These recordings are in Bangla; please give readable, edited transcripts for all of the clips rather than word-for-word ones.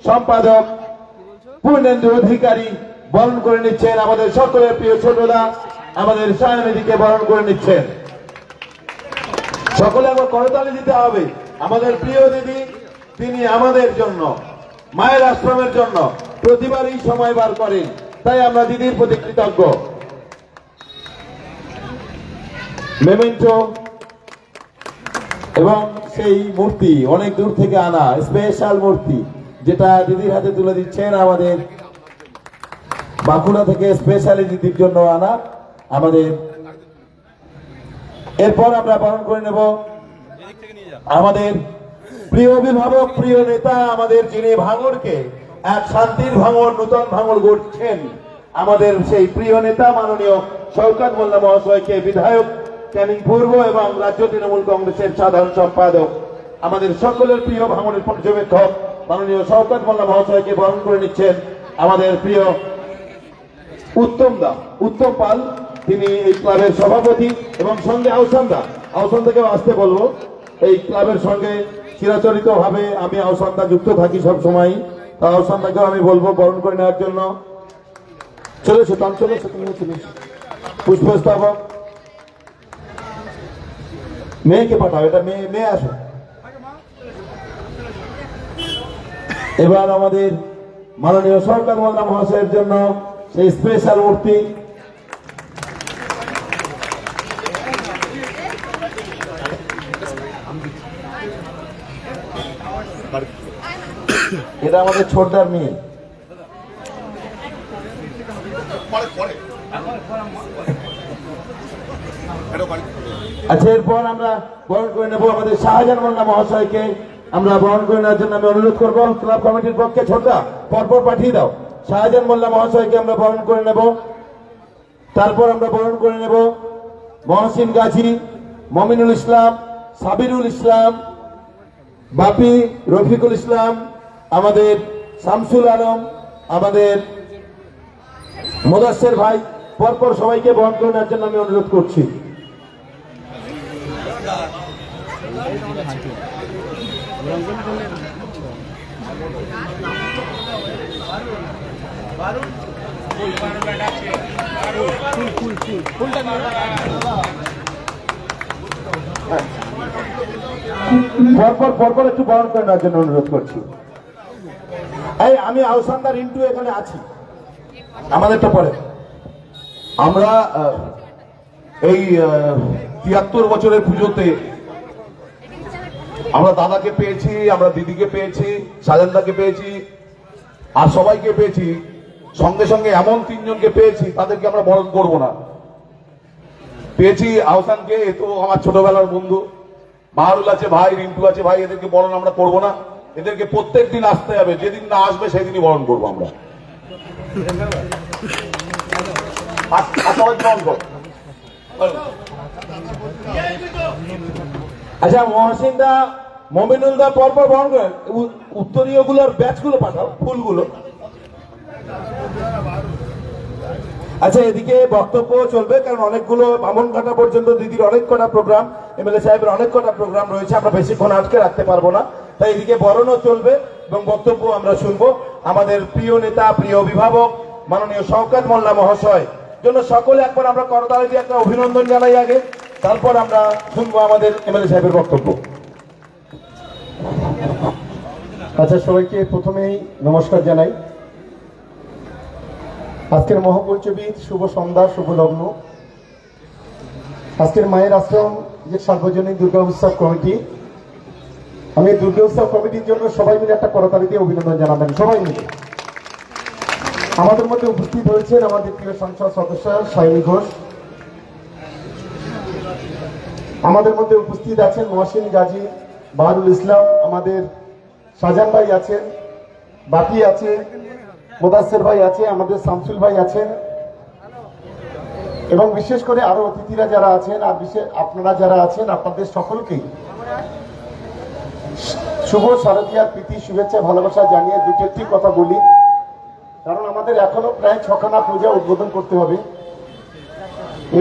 সম্পাদক পূর্ণেন্দু অধিকারী বরণ করে নিচ্ছেন। আমাদের সকলের প্রিয় ছোটদা আমাদের সায়নিধিকে বরণ করে নিচ্ছেন। সকলে আবার করতালি দিতে হবে। আমাদের প্রিয় দিদি, তিনি আমাদের জন্য, মায়ের আশ্রমের জন্য প্রতিবারই সময় বার করেন, তাই আমরা দিদির প্রতি কৃতজ্ঞ। মেমেন্টো এবং সেই মূর্তি অনেক দূর থেকে আনা স্পেশাল মূর্তি, যেটা দিদির হাতে তুলে দিচ্ছেন আমাদের বাঁকুড়া থেকে স্পেশালি দিদির জন্য আনা আমাদের। এরপর আমরা বরণ করে নেব আমাদের প্রিয় অভিভাবক, প্রিয় নেতা, আমাদের যিনি ভাঙড়কে এক শান্তির ভাঙড়, নূতন ভাঙড় গড়ছেন, আমাদের সেই প্রিয় নেতা মাননীয় শওকত মোল্লা মহাশয়কে, বিধায়ক ক্যানিং পূর্ব এবং রাজ্য তৃণমূল কংগ্রেসের সাধারণ সম্পাদক, আমাদের সকলের প্রিয় ভাঙড়ের পর্যবেক্ষক মাননীয় শওকত মোল্লা মহাশয়কে বরণ করে নিচ্ছেন আমাদের প্রিয় উত্তম পাল, তিনি এই ক্লাবের সভাপতি এবং সঙ্গে আহসানদাকেও আসতে বলবো। এই ক্লাবের সঙ্গে চিরাচরিত ভাবে আমি আহসানদা যুক্ত থাকি সব সময়, আহসানদাকেও আমি বলবো বরণ করে নেওয়ার জন্য। চলেছো পুষ্পস্তবক মেয়েকে পাঠাও, এটা মেয়ে আসো। এবার আমাদের মাননীয় শওকত মোল্লা মহাশয়ের জন্য সেই স্পেশাল মূর্তি। এটা আমাদের ছোটদার মেয়ে। আচ্ছা, এরপর আমরা বরণ করে নেব আমাদের শাহজাহান মোল্লা মহাশয়কে। আমরা বরণ করে নেওয়ার জন্য আমি অনুরোধ করবো ক্লাব কমিটির পক্ষে, ছোটদা পরপর পাঠিয়ে দাও। শাহজাহান মোল্লা মহাশয়কে আমরা বরণ করে নেব। তারপর আমরা বরণ করে নেব মহসিন গাজী, মমিনুল ইসলাম, সাবিরুল ইসলাম, বাপি, রফিকুল ইসলাম, আমাদের শামসুল আলম, আমাদের মুদাসসির ভাই, পরপর সবাইকে বরণ করে নেওয়ার জন্য আমি অনুরোধ করছি। পরপর একটু বরণ করে নেওয়ার জন্য অনুরোধ করছি। এই আমি আহসানদার রিন্টু এখানে আছি, আমাদেরটা পরে। আমরা এই ৭৩ বছরের পুজোতে আমরা দাদাকে পেয়েছি, আমরা দিদিকে পেয়েছি, সাজানদাকে পেয়েছি, আর সবাইকে পেয়েছি। সঙ্গে সঙ্গে এমন ৩ জনকে পেয়েছি, তাদেরকে আমরা বরণ করব না। পেয়েছি আহসানকে, এ তো আমার ছোটবেলার বন্ধু। বাহারুল আছে ভাই, রিন্টু আছে ভাই, এদেরকে বরণ আমরা করব না। এদেরকে প্রত্যেক দিন আসতে হবে, যেদিন না আসবে সেদিনই বরণ করবো আমরা। আচ্ছা, মহসিন দা, মমিনুল দা পরপর বরণ করে। উত্তরীয় গুলোর ব্যাচ গুলো পাঠাও, ফুলগুলো। আচ্ছা, এদিকে বক্তব্য চলবে, কারণ অনেকগুলো বামনঘাটা পর্যন্ত দিদির অনেক কটা প্রোগ্রাম, এমএলএ সাহেবের অনেক কটা প্রোগ্রাম রয়েছে, আমরা বেশিক্ষণ আটকে রাখতে পারবো না। তাই এদিকে বরণও চলবে এবং বক্তব্য আমরা শুনবো। আমাদের প্রিয় নেতা, প্রিয় অভিভাবক মাননীয় শওকত মোল্লা মহাশয় জন্য সকলে একবার আমরা করতালি দিয়ে একটা অভিনন্দন জানাই আগে, তারপর আমরা শুনবো আমাদের এমএলএ সাহেবের বক্তব্য। আচ্ছা, সবাইকে প্রথমেই নমস্কার জানাই। আজকের মহাপঞ্চমীর শুভ সন্ধ্যা, শুভ লগ্ন। আজকের মায়ের আশ্রম যে সার্বজনীন দুর্গা উৎসব কমিটি, আমি দুর্গা উৎসব কমিটির জন্য সবাই মিলে একটা করতালি দিয়ে অভিনন্দন জানাবেন। সবাই মিলে আমাদের মধ্যে উপস্থিত হয়েছেন আমাদের প্রিয় সংসদ সদস্য সায়নী ঘোষ, আমাদের মধ্যে উপস্থিত আছেন মহসিন গাজী, বাহারুল ইসলাম, আমাদের শাহজাহান ভাই আছেন, বাপি আছে, মুদাসসির ভাই আছে, আমাদের শামসুল ভাই আছেন, এবং বিশেষ করে আরো অতিথিরা যারা আছেন, আর বিশেষ আপনারা যারা আছেন, আপনাদের সকলকেই শুভ শারদীয়ার প্রীতি, শুভেচ্ছা, ভালোবাসা জানিয়ে দুটি কথা বলি, কারণ আমাদের এখনো প্রায় 6খানা পূজা উদ্বোধন করতে হবে।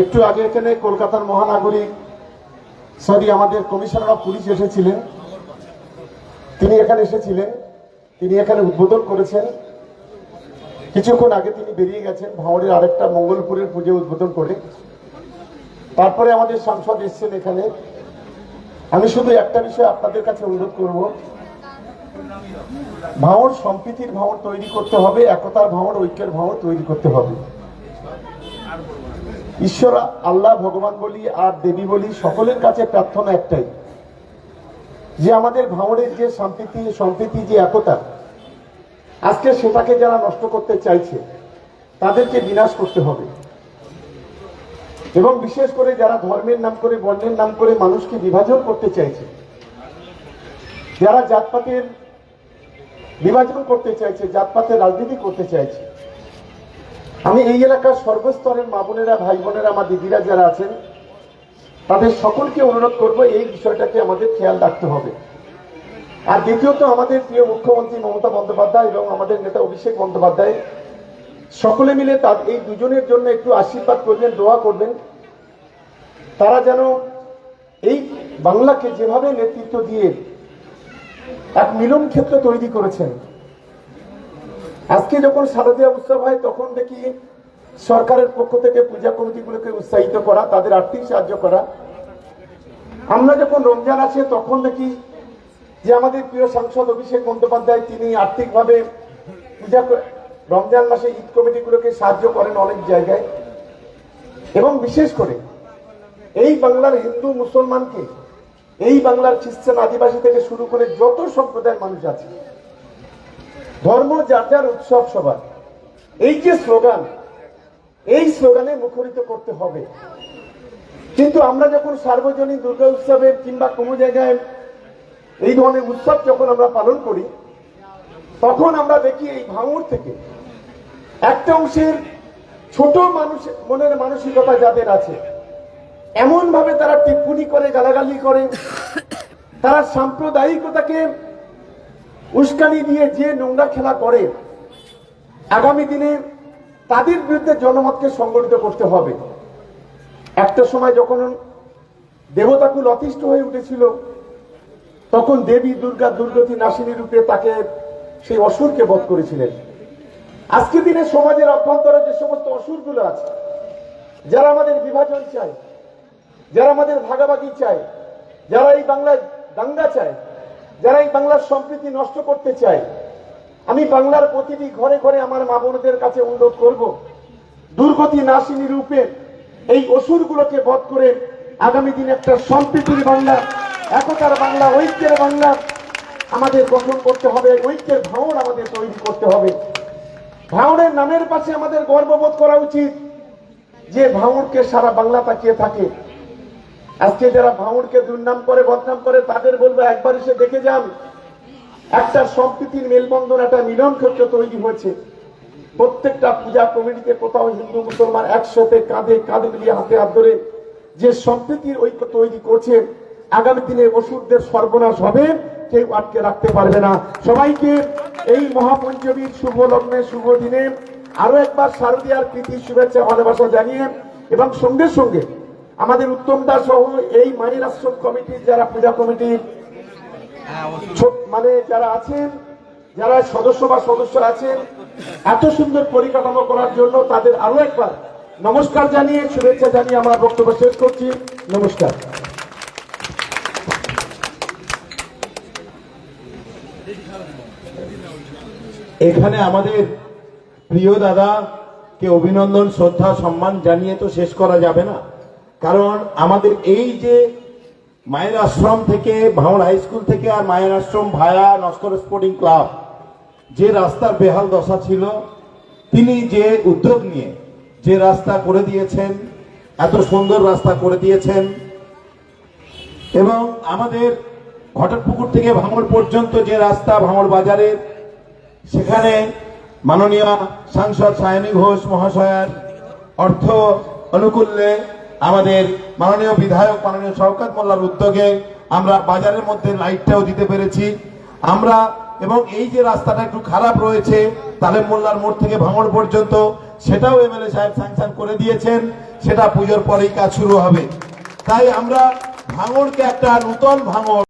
একটু আগে এখানে কলকাতার মহানাগরিক আমাদের কমিশনার অফ পুলিশ এসেছিলেন, তিনি এখানে এসেছিলেন। তিনি এখানে উদ্বোধন করেছেন। কিছুক্ষণ আগে তিনি বেরিয়ে গেছেন ভাঙড়ের আরেকটা মঙ্গলপুরের পুজো উদ্বোধন করে। তারপরে আমাদের সাংসদ এসছেন এখানে। আমি শুধু একটা বিষয় আপনাদের কাছে অনুরোধ করব, ভাঙড় সম্প্রীতির ভাঙড় তৈরি করতে হবে, একতার ভাঙড়, ঐক্যের ভাঙড় তৈরি করতে হবে। ঈশ্বর আল্লাহ ভগবান বলি আর দেবী বলি সকলের কাছে প্রার্থনা একটাই, যে আমাদের ভাঙড়ের যে সম্প্রীতি যে একতা, আজকে সেটাকে যারা নষ্ট করতে চাইছে তাদেরকে বিনাশ করতে হবে। এবং বিশেষ করে যারা ধর্মের নাম করে, বর্ণের নাম করে মানুষকে বিভাজন করতে চাইছে, যারা জাতপাতের বিভাজন করতে চাইছে, জাতপাতের রাজনীতি করতে চাইছে, আমি এই এলাকার সর্বস্তরের মা বোনেরা, ভাই বোনেরা, আমার দিদিরা যারা আছেন তাদের সকলকে অনুরোধ করব এই বিষয়টাকে আমাদের খেয়াল রাখতে হবে। আর দ্বিতীয়ত আমাদের প্রিয় মুখ্যমন্ত্রী মমতা বন্দ্যোপাধ্যায় এবং আমাদের নেতা অভিষেক বন্দ্যোপাধ্যায় সকলে মিলে তার এই দুজনের জন্য একটু আশীর্বাদ করবেন, দোয়া করবেন। তারা যেন এই বাংলাকে যেভাবে নেতৃত্ব দিয়ে এক মিলন ক্ষেত্র তৈরি করেছেন। আজকে যখন শারদীয়া উৎসব হয় তখন দেখি সরকারের পক্ষ থেকে পূজা কমিটিগুলোকে উৎসাহিত করা, তাদের আর্থিক সাহায্য করা। আমরা যখন রমজান আছে তখন দেখি যে আমাদের প্রিয় সাংসদ অভিষেক বন্দ্যোপাধ্যায় তিনি আর্থিকভাবে রমজান মাসে ঈদ কমিটিগুলোকে সাহায্য করেন অনেক জায়গায়। এবং বিশেষ করে এই বাংলার হিন্দু মুসলমানকে, এই বাংলার খ্রিস্টান আদিবাসী থেকে শুরু করে যত সম্প্রদায়ের মানুষ আছে, ধর্ম যার যার উৎসব সবার, এই যে স্লোগান, এই স্লোগানে মুখরিত করতে হবে। কিন্তু আমরা যখন সার্বজনীন দুর্গা উৎসবের কিংবা কোনো জায়গায় এই ধরনের উৎসব যখন আমরা পালন করি, তখন আমরা দেখি এই ভাঙড় থেকে একটা অংশের ছোট মানুষ মনের মানসিকতা যাদের আছে, এমন ভাবে তারা টিপ্পনি করে, গালাগালি করে, তারা সাম্প্রদায়িকতাকে উস্কানি দিয়ে যে নোংরা খেলা করে, আগামী দিনে তাদের বিরুদ্ধে জনমতকে সংগঠিত করতে হবে। একটা সময় যখন দেবতাকুল অতিষ্ঠ হয়ে উঠেছিল, তখন দেবী দুর্গা দুর্গতি নাশিনী রূপে তাকে সেই অসুরকে বধ করেছিলেন। আজকের দিনে সমাজের অভ্যন্তরে যে সমস্ত অসুরগুলো আছে, যারা আমাদের বিভাজন চায়, যারা আমাদের ভাগাভাগি চায়, যারা এই বাংলায় দাঙ্গা চায়, যারা এই বাংলার সম্প্রীতি নষ্ট করতে চায়, আমি বাংলার প্রতিটি ঘরে ঘরে আমার মা বোনদের কাছে অনুরোধ করব, দুর্গতি নাশিনী রূপে এই অসুরগুলোকে বধ করে আগামী দিনে একটা সম্প্রীতির বাংলা, একতার বাংলা, ঐক্যের বাংলা আমাদের গঠন করতে হবে। ঐক্যের ভাঙড় আমাদের তৈরি করতে হবে। ভাঙড়ের নামের পাশে আমাদের গর্ববোধ করা উচিত যে ভাঙড়কে সারা বাংলা তাকিয়ে থাকে। আজকে যারা ভাঙড়কে দুর্নাম করে, বদনাম করে, তাদের বলবো একবার এসে দেখে যান, একটা সম্প্রীতির মেলবন্ধন, একটা মিলন ক্ষেত্র তৈরি হয়েছে। প্রত্যেকটা পূজা কমিটিতে কোথাও হিন্দু মুসলমান একসাথে কাঁধে কাঁধ মিলিয়ে, হাতে হাত ধরে যে সম্প্রীতির ঐক্য তৈরি করছে, আগামী দিনে অসুরদের সর্বনাশ হবে, কেউ আটকে রাখতে পারবে না। সবাইকে এই মহাপঞ্চমীর শুভ লগ্নে, শুভ দিনে আরো একবার শারদীয়ার প্রীতি শুভেচ্ছা ভালোবাসা জানিয়ে, এবং সঙ্গে সঙ্গে আমাদের উত্তম দাস সহ এই মায়ের আশ্রম কমিটির যারা পূজা কমিটির মানে যারা আছেন, যারা সদস্য বা সদস্য আছেন, এত সুন্দর পরিকাঠামো করার জন্য তাদের আরো একবার নমস্কার জানিয়ে, শুভেচ্ছা জানিয়ে আমার বক্তব্য শেষ করছি। নমস্কার। এখানে আমাদের প্রিয় দাদাকে অভিনন্দন, শ্রদ্ধা, সম্মান জানিয়ে তো শেষ করা যাবে না। কারণ আমাদের এই যে মায়ের আশ্রম থেকে, ভাঙড় হাই স্কুল থেকে আর মায়ের আশ্রম ভায়া নস্কর স্পোর্টিং ক্লাব, যে রাস্তার বেহাল দশা ছিল, তিনি যে উদ্যোগ নিয়ে যে রাস্তা করে দিয়েছেন, এত সুন্দর রাস্তা করে দিয়েছেন। এবং আমাদের ঘটকপুকুর থেকে ভাঙড় পর্যন্ত যে রাস্তা, ভাঙড় বাজারের, সেখানে মাননীয় সাংসদ সায়নী ঘোষ মহাশয়ার অর্থ অনুকূল্যে আমাদের মাননীয় বিধায়ক মাননীয় শওকত মোল্লার উদ্যোগে আমরা বাজারের মধ্যে লাইটটাও দিতে পেরেছি আমরা। এবং এই যে রাস্তাটা একটু খারাপ রয়েছে তালেম মোল্লার মোড় থেকে ভাঙড় পর্যন্ত, সেটাও এমএলএ সাহেব স্যাংশন করে দিয়েছেন, সেটা পুজোর পরেই কাজ শুরু হবে। তাই আমরা ভাঙড়কে একটা নূতন ভাঙড়